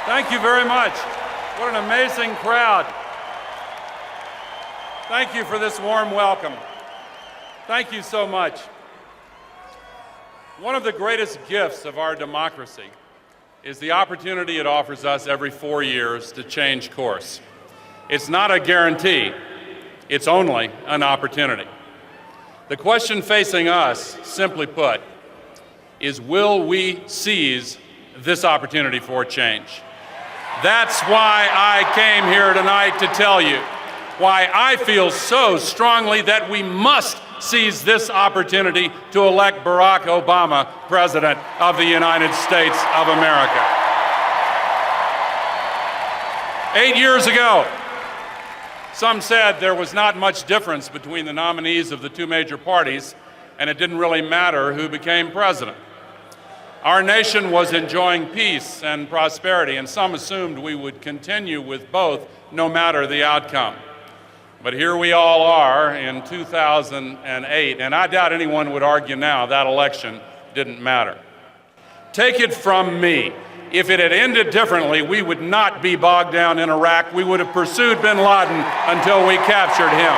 Thank you very much. What an amazing crowd. Thank you for this warm welcome. Thank you so much. One of the greatest gifts of our democracy is the opportunity it offers us every 4 years to change course. It's not a guarantee, it's only an opportunity. The question facing us, simply put, is will we seize this opportunity for change? That's why I came here tonight to tell you why I feel so strongly that we must seize this opportunity to elect Barack Obama President of the United States of America. 8 years ago, some said there was not much difference between the nominees of the two major parties, and it didn't really matter who became president. Our nation was enjoying peace and prosperity, and some assumed we would continue with both no matter the outcome. But here we all are in 2008, and I doubt anyone would argue now that election didn't matter. Take it from me, if it had ended differently, we would not be bogged down in Iraq. We would have pursued bin Laden until we captured him.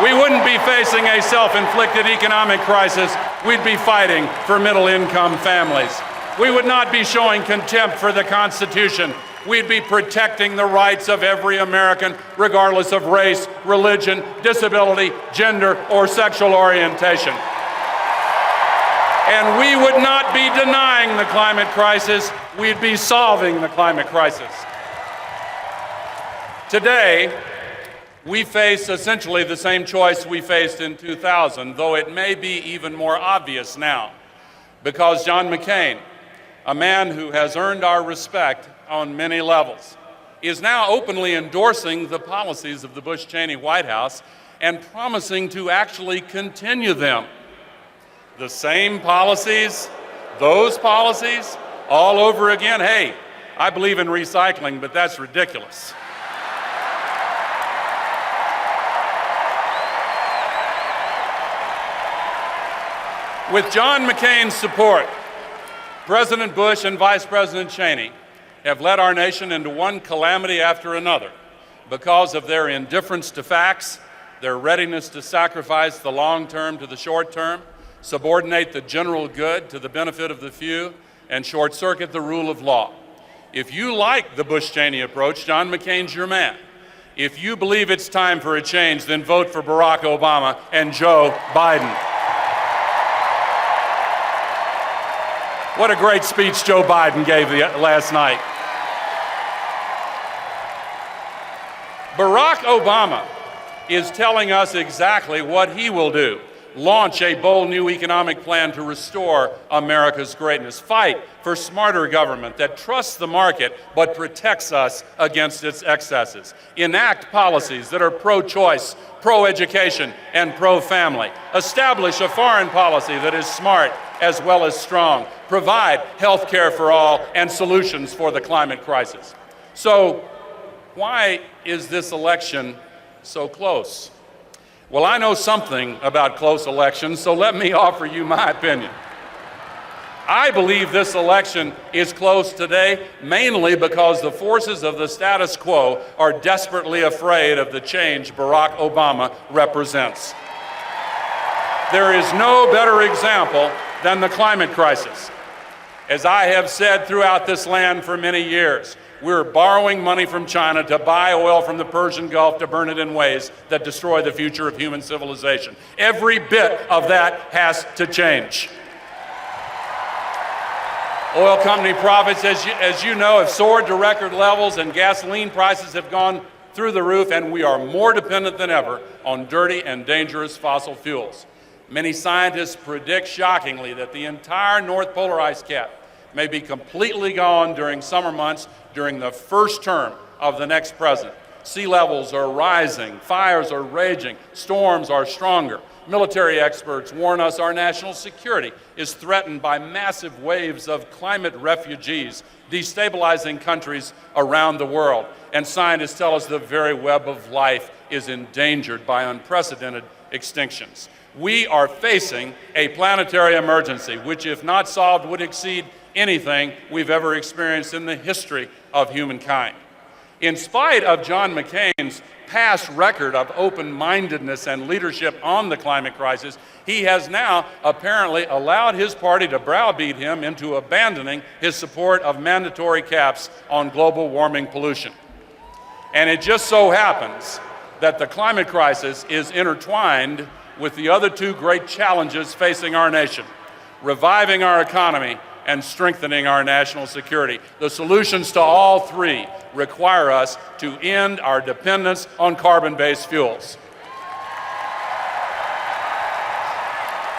We wouldn't be facing a self-inflicted economic crisis. We'd be fighting for middle-income families. We would not be showing contempt for the Constitution. We'd be protecting the rights of every American, regardless of race, religion, disability, gender, or sexual orientation. And we would not be denying the climate crisis. We'd be solving the climate crisis. Today, we face essentially the same choice we faced in 2000, though it may be even more obvious now, because John McCain, a man who has earned our respect on many levels, is now openly endorsing the policies of the BushCheney White House and promising to actually continue them. The same policies, those policies, all over again. Hey, I believe in recycling, but that's ridiculous. With John McCain's support, President Bush and Vice President Cheney have led our nation into one calamity after another because of their indifference to facts, their readiness to sacrifice the long term to the short term, subordinate the general good to the benefit of the few, and short-circuit the rule of law. If you like the Bush-Cheney approach, John McCain's your man. If you believe it's time for a change, then vote for Barack Obama and Joe Biden. What a great speech Joe Biden gave last night. Barack Obama is telling us exactly what he will do. Launch a bold new economic plan to restore America's greatness. Fight for smarter government that trusts the market but protects us against its excesses. Enact policies that are pro-choice, pro-education, and pro-family. Establish a foreign policy that is smart as well as strong. Provide health care for all and solutions for the climate crisis. So, why is this election so close? Well, I know something about close elections, so let me offer you my opinion. I believe this election is close today mainly because the forces of the status quo are desperately afraid of the change Barack Obama represents. There is no better example than the climate crisis. As I have said throughout this land for many years, we're borrowing money from China to buy oil from the Persian Gulf to burn it in ways that destroy the future of human civilization. Every bit of that has to change. Oil company profits, as you know, have soared to record levels, and gasoline prices have gone through the roof, and we are more dependent than ever on dirty and dangerous fossil fuels. Many scientists predict shockingly that the entire North Polar ice cap may be completely gone during summer months during the first term of the next president. Sea levels are rising, fires are raging, storms are stronger. Military experts warn us our national security is threatened by massive waves of climate refugees, destabilizing countries around the world. And scientists tell us the very web of life is endangered by unprecedented extinctions. We are facing a planetary emergency, which, if not solved, would exceed anything we've ever experienced in the history of humankind. In spite of John McCain's past record of open-mindedness and leadership on the climate crisis, he has now apparently allowed his party to browbeat him into abandoning his support of mandatory caps on global warming pollution. And it just so happens that the climate crisis is intertwined with the other two great challenges facing our nation: reviving our economy and strengthening our national security. The solutions to all three require us to end our dependence on carbon-based fuels.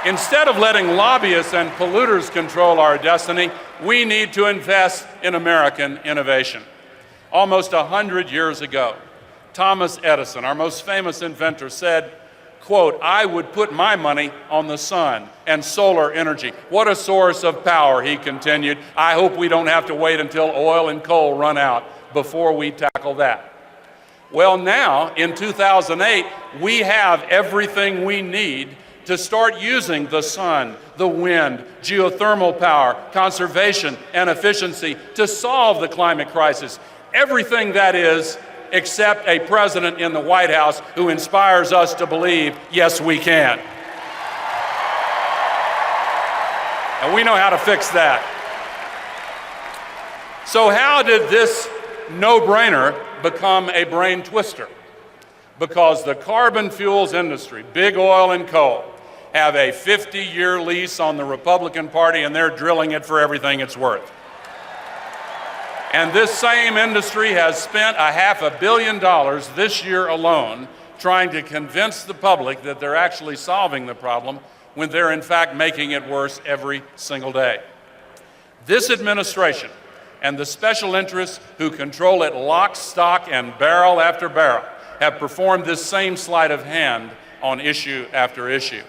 Instead of letting lobbyists and polluters control our destiny, we need to invest in American innovation. Almost 100 years ago, Thomas Edison, our most famous inventor, said, quote, "I would put my money on the sun and solar energy." What a source of power, he continued. I hope we don't have to wait until oil and coal run out before we tackle that. Well, now, in 2008, we have everything we need to start using the sun, the wind, geothermal power, conservation, and efficiency to solve the climate crisis. Everything, that is, except a president in the White House who inspires us to believe, yes, we can. And we know how to fix that. So how did this no-brainer become a brain twister? Because the carbon fuels industry, big oil and coal, have a 50-year lease on the Republican Party, and they're drilling it for everything it's worth. And this same industry has spent $500 million this year alone trying to convince the public that they're actually solving the problem when they're in fact making it worse every single day. This administration and the special interests who control it lock, stock, and barrel after barrel have performed this same sleight of hand on issue after issue.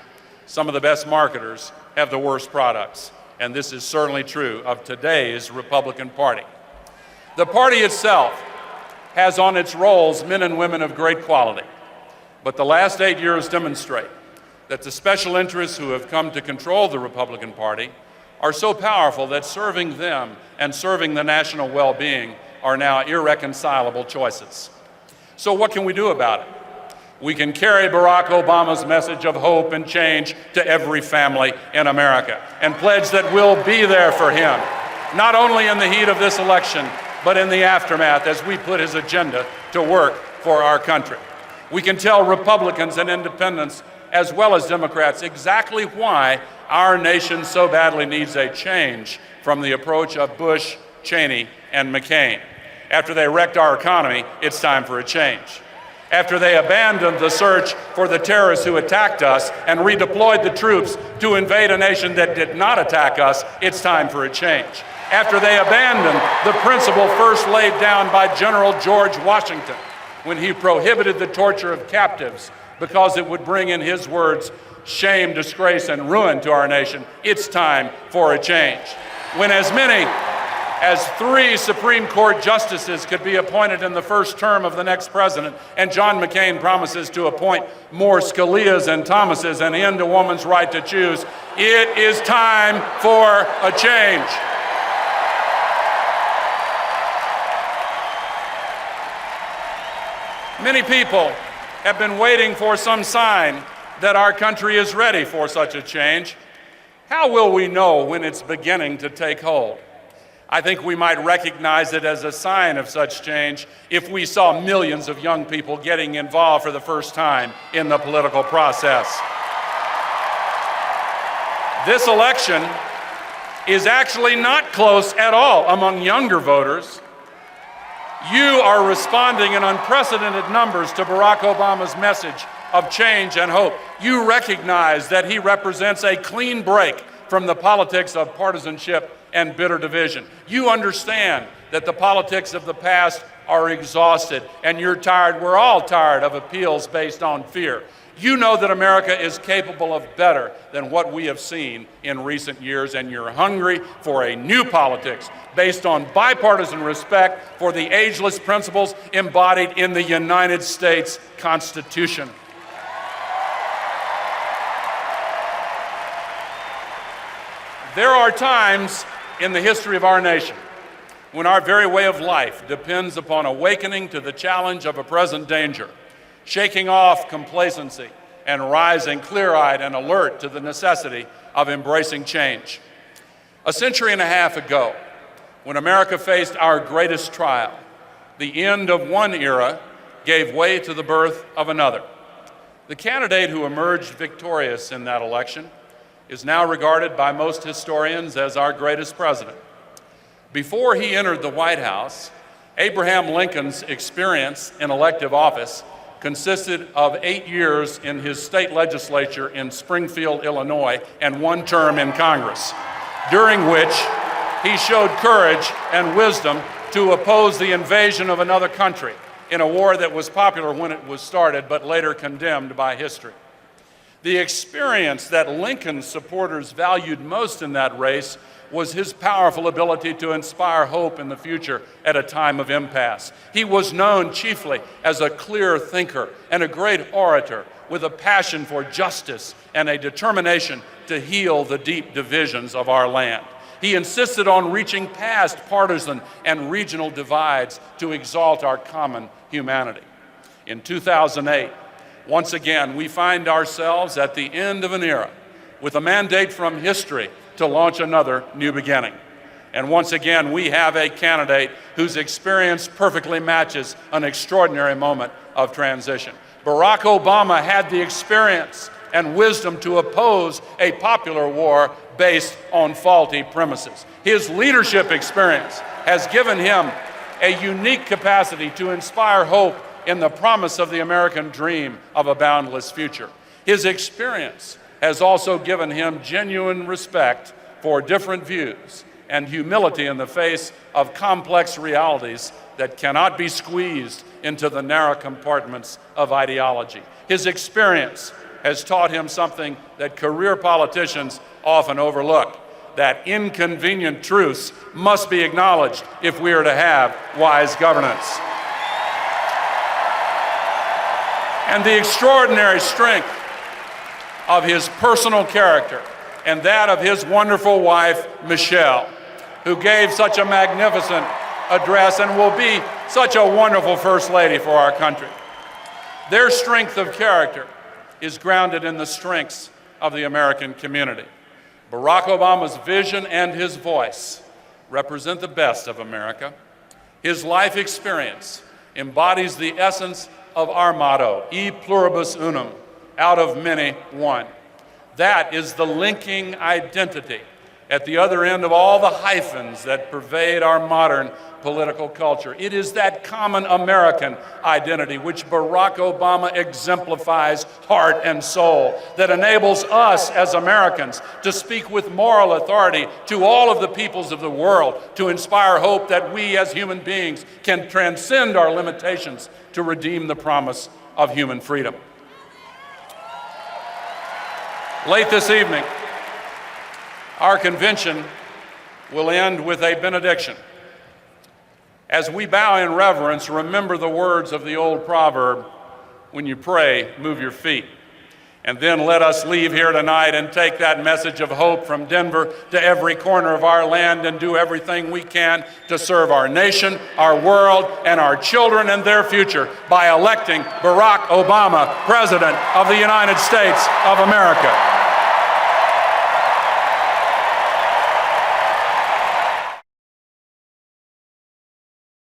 Some of the best marketers have the worst products, and this is certainly true of today's Republican Party. The party itself has on its rolls men and women of great quality, but the last 8 years demonstrate that the special interests who have come to control the Republican Party are so powerful that serving them and serving the national well-being are now irreconcilable choices. So what can we do about it? We can carry Barack Obama's message of hope and change to every family in America and pledge that we'll be there for him, not only in the heat of this election, but in the aftermath as we put his agenda to work for our country. We can tell Republicans and independents, as well as Democrats, exactly why our nation so badly needs a change from the approach of Bush, Cheney, and McCain. After they wrecked our economy, it's time for a change. After they abandoned the search for the terrorists who attacked us and redeployed the troops to invade a nation that did not attack us, it's time for a change. After they abandoned the principle first laid down by General George Washington when he prohibited the torture of captives because it would bring, in his words, shame, disgrace, and ruin to our nation, it's time for a change. When as many as 3 Supreme Court justices could be appointed in the first term of the next president, and John McCain promises to appoint more Scalias and Thomases and end a woman's right to choose, it is time for a change. Many people have been waiting for some sign that our country is ready for such a change. How will we know when it's beginning to take hold? I think we might recognize it as a sign of such change if we saw millions of young people getting involved for the first time in the political process. This election is actually not close at all among younger voters. You are responding in unprecedented numbers to Barack Obama's message of change and hope. You recognize that he represents a clean break from the politics of partisanship and bitter division. You understand that the politics of the past are exhausted, and you're tired, we're all tired of appeals based on fear. You know that America is capable of better than what we have seen in recent years, and you're hungry for a new politics based on bipartisan respect for the ageless principles embodied in the United States Constitution. There are times in the history of our nation when our very way of life depends upon awakening to the challenge of a present danger, shaking off complacency, and rising clear-eyed and alert to the necessity of embracing change. A century and a half ago, when America faced our greatest trial, the end of one era gave way to the birth of another. The candidate who emerged victorious in that election is now regarded by most historians as our greatest president. Before he entered the White House, Abraham Lincoln's experience in elective office consisted of 8 years in his state legislature in Springfield, Illinois, and 1 term in Congress, during which he showed courage and wisdom to oppose the invasion of another country in a war that was popular when it was started, but later condemned by history. The experience that Lincoln's supporters valued most in that race was his powerful ability to inspire hope in the future at a time of impasse. He was known chiefly as a clear thinker and a great orator with a passion for justice and a determination to heal the deep divisions of our land. He insisted on reaching past partisan and regional divides to exalt our common humanity. In 2008, once again, we find ourselves at the end of an era with a mandate from history to launch another new beginning. And once again, we have a candidate whose experience perfectly matches an extraordinary moment of transition. Barack Obama had the experience and wisdom to oppose a popular war based on faulty premises. His leadership experience has given him a unique capacity to inspire hope in the promise of the American dream of a boundless future. His experience has also given him genuine respect for different views and humility in the face of complex realities that cannot be squeezed into the narrow compartments of ideology. His experience has taught him something that career politicians often overlook, that inconvenient truths must be acknowledged if we are to have wise governance. And the extraordinary strength of his personal character and that of his wonderful wife, Michelle, who gave such a magnificent address and will be such a wonderful First Lady for our country. Their strength of character is grounded in the strengths of the American community. Barack Obama's vision and his voice represent the best of America. His life experience embodies the essence of our motto, E pluribus unum, out of many, one. That is the linking identity at the other end of all the hyphens that pervade our modern political culture. It is that common American identity which Barack Obama exemplifies heart and soul, that enables us as Americans to speak with moral authority to all of the peoples of the world, to inspire hope that we as human beings can transcend our limitations to redeem the promise of human freedom. Late this evening, our convention will end with a benediction. As we bow in reverence, remember the words of the old proverb, when you pray, move your feet. And then let us leave here tonight and take that message of hope from Denver to every corner of our land and do everything we can to serve our nation, our world, and our children and their future by electing Barack Obama, President of the United States of America.